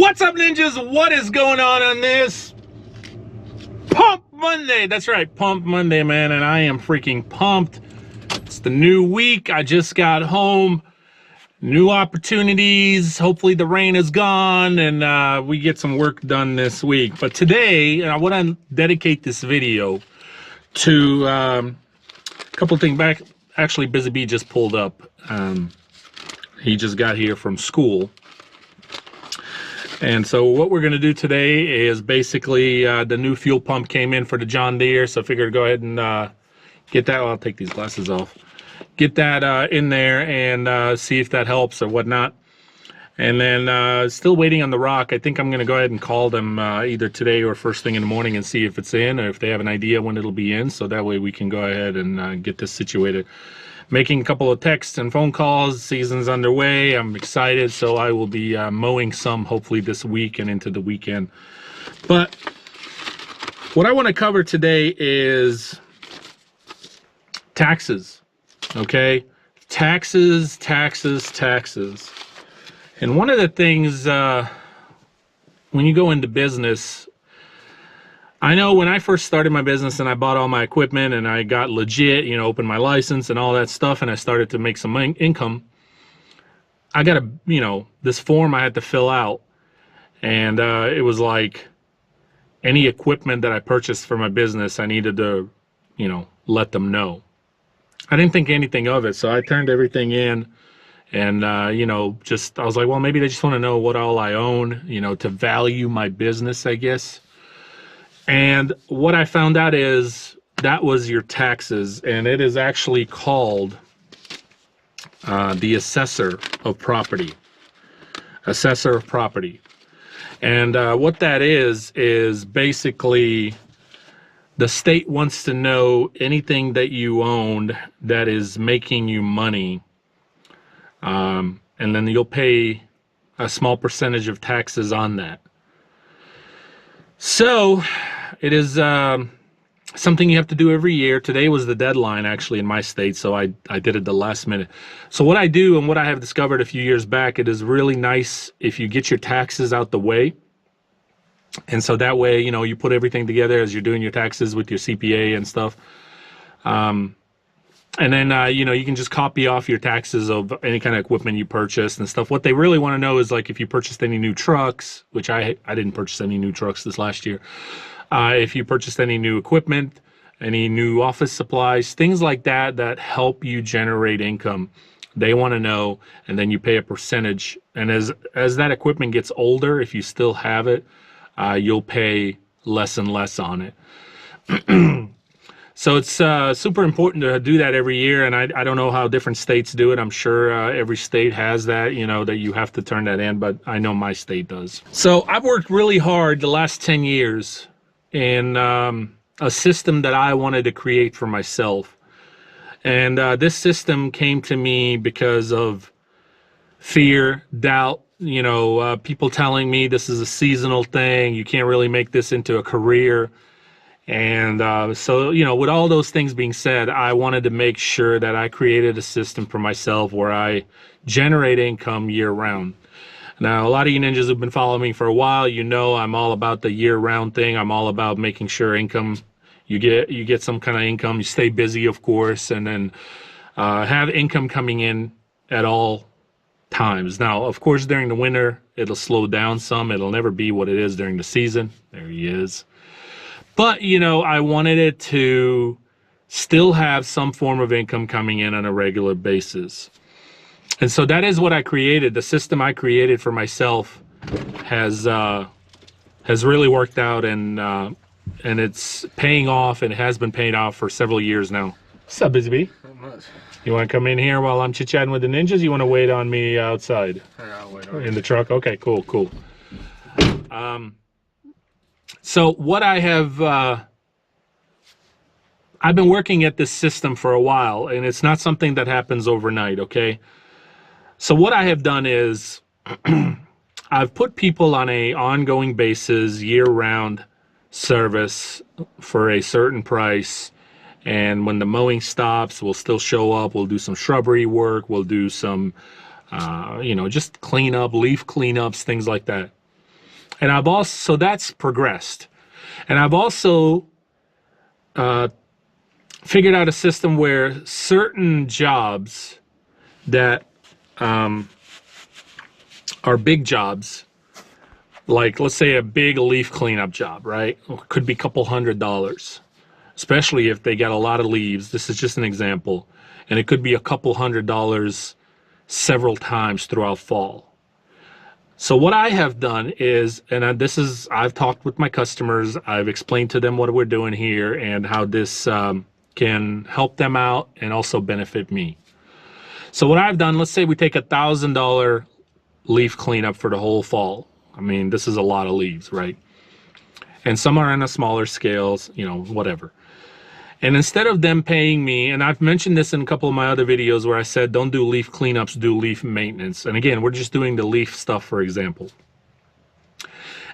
What's up, ninjas? What is going on this Pump Monday? That's right, Pump Monday, man, and I am freaking pumped. It's the new week. I just got home. New opportunities. Hopefully the rain is gone and we get some work done this week. But today, I want to dedicate this video to a couple of things back. Actually, Busy Bee just pulled up. He just got here from school. And so what we're going to do today is basically the new fuel pump came in for the John Deere, so I figured go ahead and get that. Well, I'll take these glasses off. Get that in there and see if that helps or whatnot. And then still waiting on the rock. I think I'm going to go ahead and call them either today or first thing in the morning and see if it's in or if they have an idea when it'll be in, so that way we can go ahead and get this situated. Making a couple of texts and phone calls. Season's underway. I'm excited, so I will be mowing some hopefully this week and into the weekend. But what I want to cover today is taxes. Okay, taxes. And one of the things when you go into business, I know when I first started my business and I bought all my equipment and I got legit, you know, opened my license and all that stuff, and I started to make some income, I got a, you know, this form I had to fill out, and it was like any equipment that I purchased for my business, I needed to, you know, let them know. I didn't think anything of it, so I turned everything in, and you know, just I was like, well, maybe they just want to know what all I own, you know, to value my business, I guess. And what I found out is that was your taxes, and it is actually called the assessor of property. Assessor of property. And what that is basically the state wants to know anything that you owned that is making you money, and then you'll pay a small percentage of taxes on that. So it is something you have to do every year. Today was the deadline actually in my state, so I did it the last minute. So what I do and what I have discovered a few years back, it is really nice if you get your taxes out the way. And so that way, you know, you put everything together as you're doing your taxes with your CPA and stuff. And then, you know, you can just copy off your taxes of any kind of equipment you purchased and stuff. What they really want to know is, like, if you purchased any new trucks, which I didn't purchase any new trucks this last year. If you purchased any new equipment, any new office supplies, things like that that help you generate income, they want to know, and then you pay a percentage. And as that equipment gets older, if you still have it, you'll pay less and less on it. So it's super important to do that every year, and I don't know how different states do it. I'm sure every state has that, you know, that you have to turn that in, but I know my state does. So I've worked really hard the last 10 years in a system that I wanted to create for myself. And this system came to me because of fear, doubt, you know, people telling me this is a seasonal thing, you can't really make this into a career. And so, you know, with all those things being said, I wanted to make sure that I created a system for myself where I generate income year round. Now, a lot of you ninjas who've been following me for a while, you know I'm all about the year round thing. I'm all about making sure income, you get some kind of income, you stay busy, of course, and then have income coming in at all times. Now, of course, during the winter, it'll slow down some. It'll never be what it is during the season. There he is. But, you know, I wanted it to still have some form of income coming in on a regular basis. And so that is what I created. The system I created for myself has really worked out, and it's paying off, and it has been paying off for several years now. What's up, Busy Bee? Not much. You want to come in here while I'm chit-chatting with the ninjas? You want to wait on me outside? Yeah, I'll wait on In the truck? Okay, cool. So what I have, I've been working at this system for a while, and it's not something that happens overnight, okay? So what I have done is I've put people on an ongoing basis, year-round service for a certain price, and when the mowing stops, we'll still show up, we'll do some shrubbery work, we'll do some, you know, just cleanup, leaf cleanups, things like that. And I've also, so that's progressed. And I've also figured out a system where certain jobs that are big jobs, like let's say a big leaf cleanup job, right? Could be a couple $100, especially if they got a lot of leaves. This is just an example. And it could be a couple $100 several times throughout fall. So what I have done is, and I've talked with my customers, I've explained to them what we're doing here and how this can help them out and also benefit me. So what I've done, let's say we take $1,000 leaf cleanup for the whole fall. I mean, this is a lot of leaves, right? And some are on a smaller scales, you know, whatever. And instead of them paying me, and I've mentioned this in a couple of my other videos where I said, don't do leaf cleanups, do leaf maintenance. And again, we're just doing the leaf stuff, for example.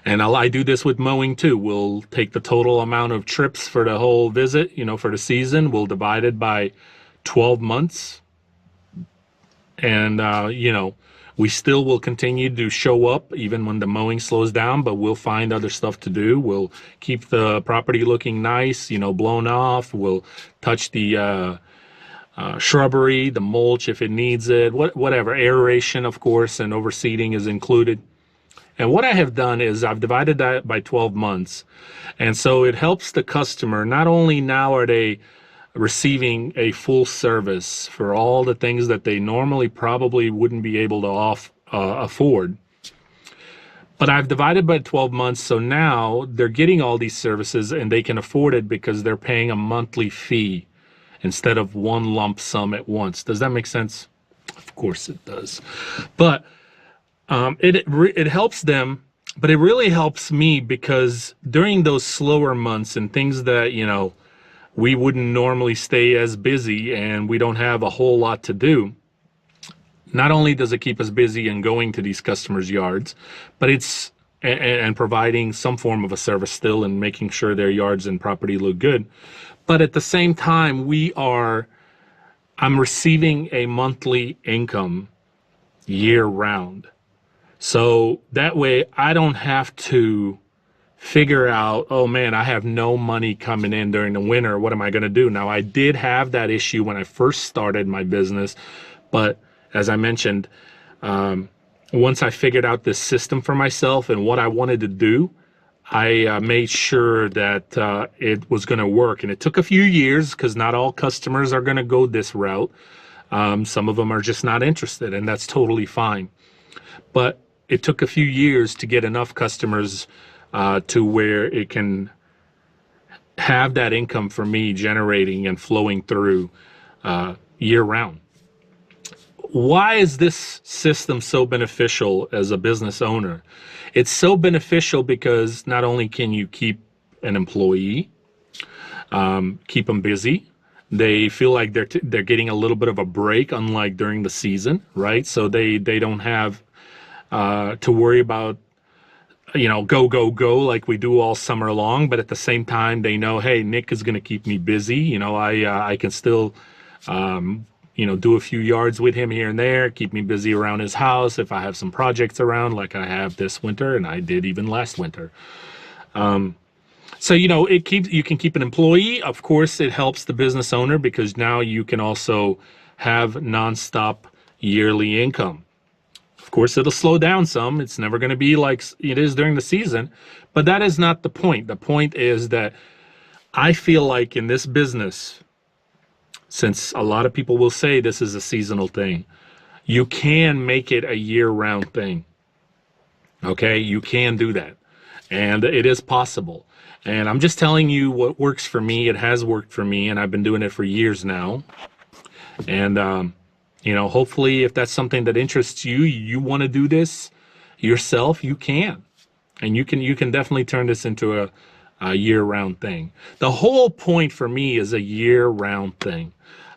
And I do this with mowing too. We'll take the total amount of trips for the whole visit, you know, for the season. We'll divide it by 12 months. And, you know, we still will continue to show up even when the mowing slows down, but we'll find other stuff to do. We'll keep the property looking nice, you know, blown off. We'll touch the shrubbery, the mulch if it needs it, whatever. Aeration, of course, and overseeding is included. And what I have done is I've divided that by 12 months. And so it helps the customer. Not only now are they receiving a full service for all the things that they normally probably wouldn't be able to afford. But I've divided by 12 months, so now they're getting all these services and they can afford it because they're paying a monthly fee instead of one lump sum at once. Does that make sense? Of course it does. But it helps them, but it really helps me because during those slower months and things that, you know, we wouldn't normally stay as busy and we don't have a whole lot to do. Not only does it keep us busy and going to these customers' yards, but it's and providing some form of a service still and making sure their yards and property look good. But at the same time, I'm receiving a monthly income year round. So that way I don't have to figure out, oh man, I have no money coming in during the winter. What am I going to do? Now, I did have that issue when I first started my business, but as I mentioned, once I figured out this system for myself and what I wanted to do, I made sure that it was going to work. And it took a few years because not all customers are going to go this route. Some of them are just not interested, and that's totally fine. But it took a few years to get enough customers to where it can have that income for me generating and flowing through year round. Why is this system so beneficial as a business owner? It's so beneficial because not only can you keep an employee, keep them busy, they feel like they're getting a little bit of a break, unlike during the season, right? So they don't have to worry about, you know, go like we do all summer long, but at the same time they know, hey, Nick is going to keep me busy. You know, I can still you know, do a few yards with him here and there, keep me busy around his house if I have some projects around like I have this winter and I did even last winter. So, you know, you can keep an employee. Of course, it helps the business owner because now you can also have nonstop yearly income. Of course, it'll slow down some. It's never going to be like it is during the season, but that is not the point. The point is that I feel like in this business, since a lot of people will say this is a seasonal thing, you can make it a year-round thing. Okay, you can do that, and it is possible. And I'm just telling you what works for me. It has worked for me, and I've been doing it for years now. And you know, hopefully if that's something that interests you, you want to do this yourself, you can. And you can definitely turn this into a year-round thing. The whole point for me is a year-round thing.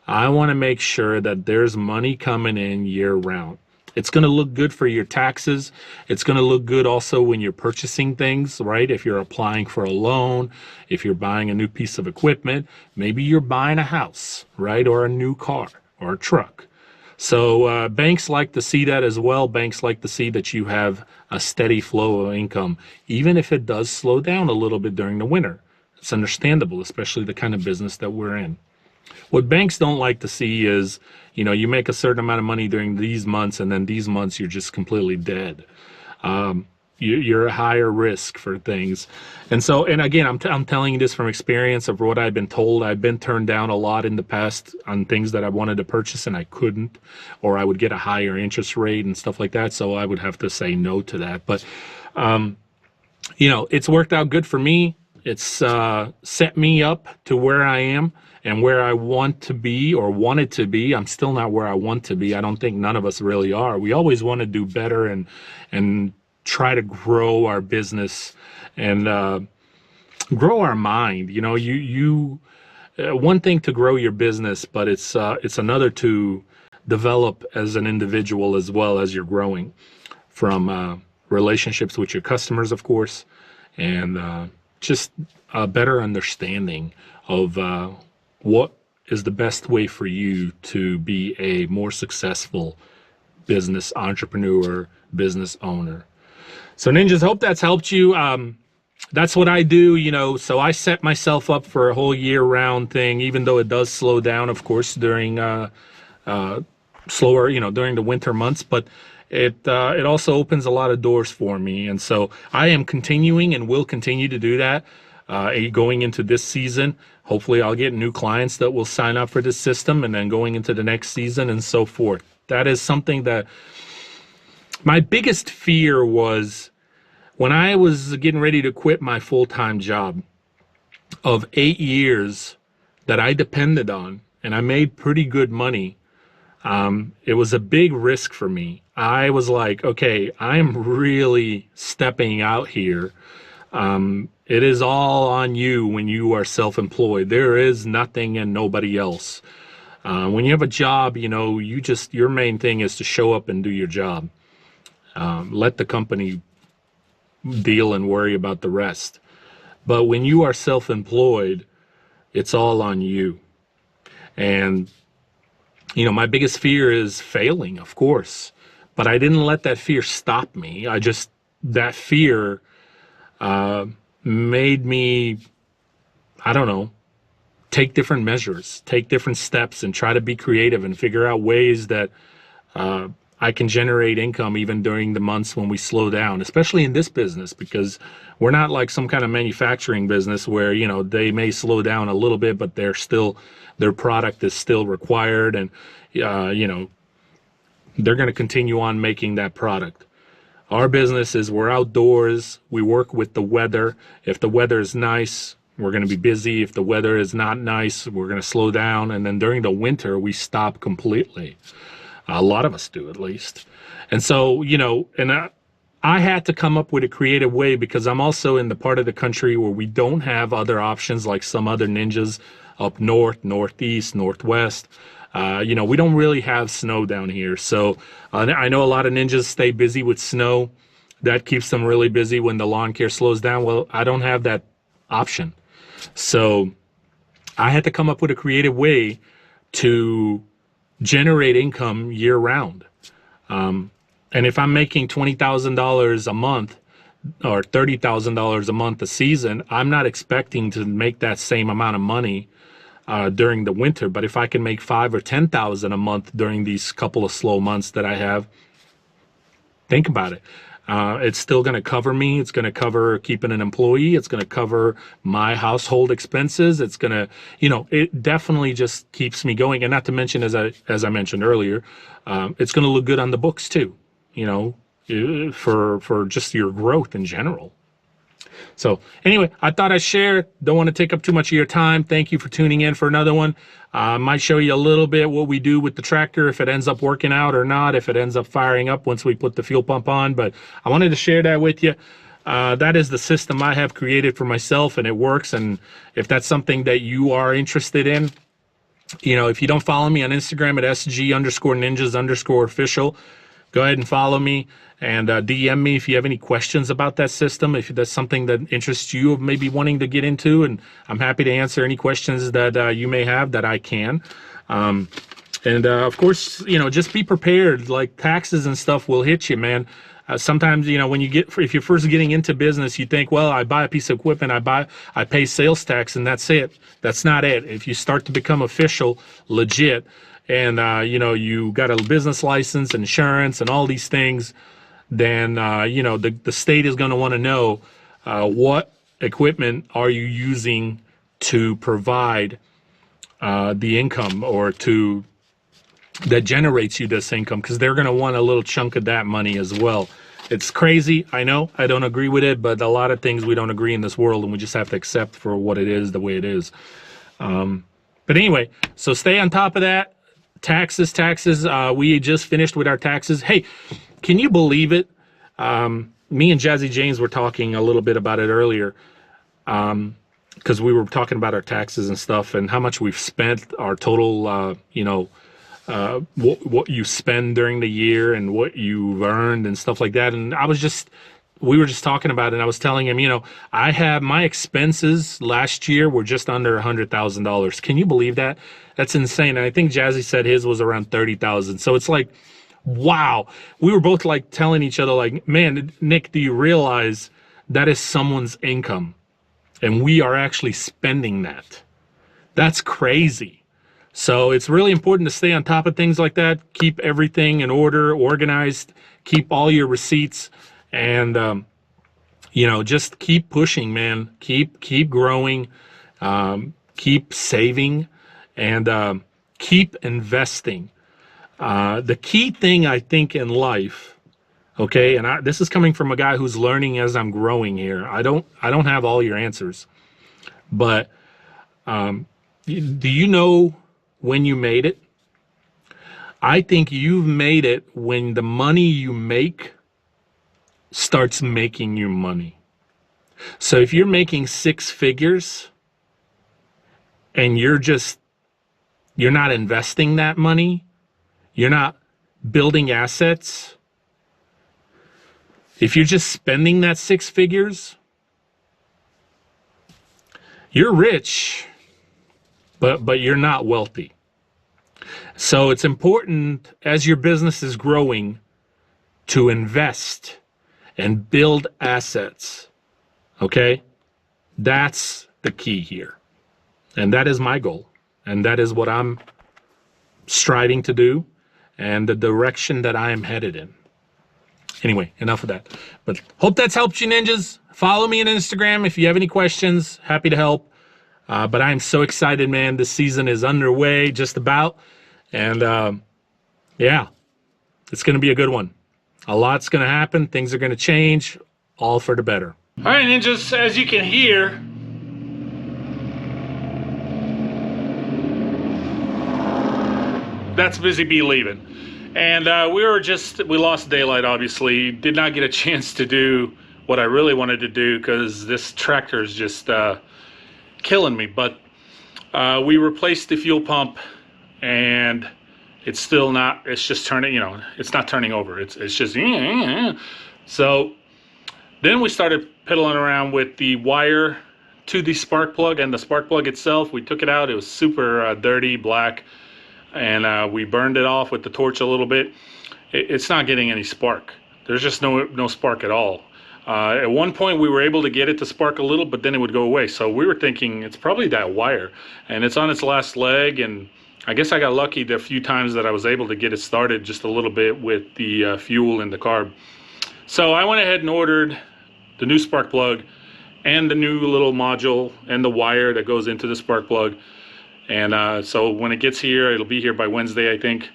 I want to make sure that there's money coming in year-round. It's going to look good for your taxes. It's going to look good also when you're purchasing things, right? If you're applying for a loan, if you're buying a new piece of equipment, maybe you're buying a house, right? Or a new car or a truck. So banks like to see that as well. Banks like to see that you have a steady flow of income, even if it does slow down a little bit during the winter. It's understandable, especially the kind of business that we're in. What banks don't like to see is, you make a certain amount of money during these months, and then these months you're just completely dead. You're a higher risk for things. And again, I'm telling you this from experience of what I've been told. I've been turned down a lot in the past on things that I wanted to purchase and I couldn't, or I would get a higher interest rate and stuff like that. So I would have to say no to that. But, it's worked out good for me. It's set me up to where I am and where I want to be or wanted to be. I'm still not where I want to be. I don't think none of us really are. We always want to do better and try to grow our business and grow our mind. One thing to grow your business, but it's another to develop as an individual as well as you're growing from relationships with your customers, of course, and just a better understanding of what is the best way for you to be a more successful business entrepreneur, business owner. So ninjas, hope that's helped you. That's what I do, so I set myself up for a whole year-round thing, even though it does slow down, of course, during slower, during the winter months, but it also opens a lot of doors for me. And so I am continuing and will continue to do that going into this season. Hopefully I'll get new clients that will sign up for this system, and then going into the next season and so forth. That is something that my biggest fear was when I was getting ready to quit my full-time job of 8 years that I depended on, and I made pretty good money. It was a big risk for me. I was like, okay, I'm really stepping out here. It is all on you when you are self-employed. There is nothing and nobody else. When you have a job, your main thing is to show up and do your job. Let the company deal and worry about the rest. But when you are self-employed, it's all on you. And, my biggest fear is failing, of course. But I didn't let that fear stop me. That fear made me, take different measures, take different steps, and try to be creative and figure out ways that I can generate income even during the months when we slow down, especially in this business, because we're not like some kind of manufacturing business where, they may slow down a little bit, but their product is still required, and, they're going to continue on making that product. Our business is we're outdoors. We work with the weather. If the weather is nice, we're going to be busy. If the weather is not nice, we're going to slow down. And then during the winter, we stop completely. A lot of us do, at least. And so, I had to come up with a creative way, because I'm also in the part of the country where we don't have other options like some other ninjas up north, northeast, northwest. We don't really have snow down here. So I know a lot of ninjas stay busy with snow. That keeps them really busy when the lawn care slows down. Well, I don't have that option. So I had to come up with a creative way to generate income year round. And if I'm making $20,000 a month or $30,000 a month a season, I'm not expecting to make that same amount of money during the winter. But if I can make $5,000 or $10,000 a month during these couple of slow months that I have, think about it. It's still going to cover me. It's going to cover keeping an employee. It's going to cover my household expenses. It's going to, it definitely just keeps me going. And not to mention, as I mentioned earlier, it's going to look good on the books too, for just your growth in general. So anyway, I thought I'd share. Don't want to take up too much of your time. Thank you for tuning in for another one. I might show you a little bit what we do with the tractor, if it ends up working out or not, if it ends up firing up once we put the fuel pump on. But I wanted to share that with you. That is the system I have created for myself, and it works. And if that's something that you are interested in, if you don't follow me on Instagram at sg_ninjas_official, go ahead and follow me and DM me if you have any questions about that system, if that's something that interests you of maybe wanting to get into, and I'm happy to answer any questions that you may have that I can. And of course, you know, just be prepared. Like taxes and stuff will hit you, man. Sometimes, you know, when if you're first getting into business, you think, well, I buy a piece of equipment, I pay sales tax, and that's it. That's not it. If you start to become official, legit, and you know, you got a business license, insurance, and all these things, then you know, the state is going to want to know what equipment are you using to provide the income, or that generates you this income, because they're going to want a little chunk of that money as well. It's crazy, I know, I don't agree with it, but a lot of things we don't agree in this world, and we just have to accept for what it is, the way it is. But anyway, so stay on top of that. Taxes. We just finished with our taxes. Hey, can you believe it? Me and Jazzy James were talking a little bit about it earlier, because we were talking about our taxes and stuff, and how much we've spent, our total, you know, what you spend during the year and what you've earned and stuff like that. And we were just talking about it, and I was telling him, you know, I have my expenses last year were just under $100,000. Can you believe that? That's insane. And I think Jazzy said his was around 30,000. So it's like, wow. We were both like telling each other, like, man, Nick, do you realize that is someone's income? And we are actually spending that. That's crazy. So it's really important to stay on top of things like that. Keep everything in order, organized, keep all your receipts, and, you know, just keep pushing, man. Keep growing, keep saving, and keep investing. The key thing, I think, in life, okay, and this is coming from a guy who's learning as I'm growing here. I don't have all your answers, but do you know when you made it? I think you've made it when the money you make starts making you money. So if you're making 6 figures and you're not investing that money, you're not building assets, if you're just spending that 6 figures, you're rich, but you're not wealthy. So it's important, as your business is growing, to invest and build assets. Okay? That's the key here. And that is my goal. And that is what I'm striving to do, and the direction that I am headed in. Anyway, enough of that. But hope that's helped you, ninjas. Follow me on Instagram if you have any questions. Happy to help. But I'm so excited, man. This season is underway, just about. And yeah, it's going to be a good one. A lot's going to happen. Things are going to change, all for the better. All right, ninjas, as you can hear, that's Busy Bee leaving. And we lost daylight, obviously. Did not get a chance to do what I really wanted to do, because this tractor is just killing me. But we replaced the fuel pump, and it's still not, it's just turning, you know, it's not turning over. It's just, so then we started piddling around with the wire to the spark plug, and the spark plug itself, we took it out. It was super dirty, black, and we burned it off with the torch a little bit. It's not getting any spark. There's just no spark at all. At one point we were able to get it to spark a little, but then it would go away. So we were thinking it's probably that wire, and it's on its last leg. And I guess I got lucky the few times that I was able to get it started just a little bit with the fuel and the carb. So I went ahead and ordered the new spark plug and the new little module and the wire that goes into the spark plug. And so when it gets here, it'll be here by Wednesday, I think.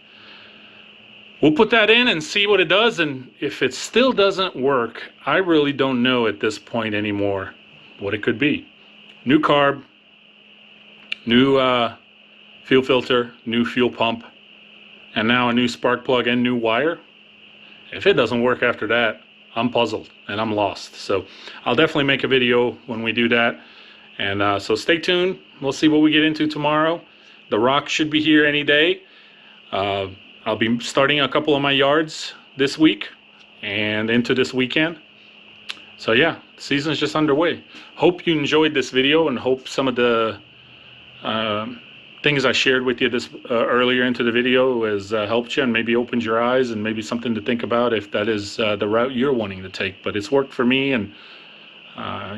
We'll put that in and see what it does. And if it still doesn't work, I really don't know at this point anymore what it could be. New carb, new fuel filter, new fuel pump, and now a new spark plug and new wire. If it doesn't work after that, I'm puzzled and I'm lost. So I'll definitely make a video when we do that. And so stay tuned. We'll see what we get into tomorrow. The rock should be here any day. I'll be starting a couple of my yards this week and into this weekend. So yeah, the season's just underway. Hope you enjoyed this video, and hope some of the things I shared with you this earlier into the video has helped you and maybe opened your eyes and maybe something to think about if that is the route you're wanting to take. But it's worked for me, and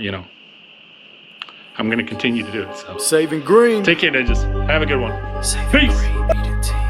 you know, I'm going to continue to do it. So saving green. take care, ninjas. Have a good one. Saving Peace. green.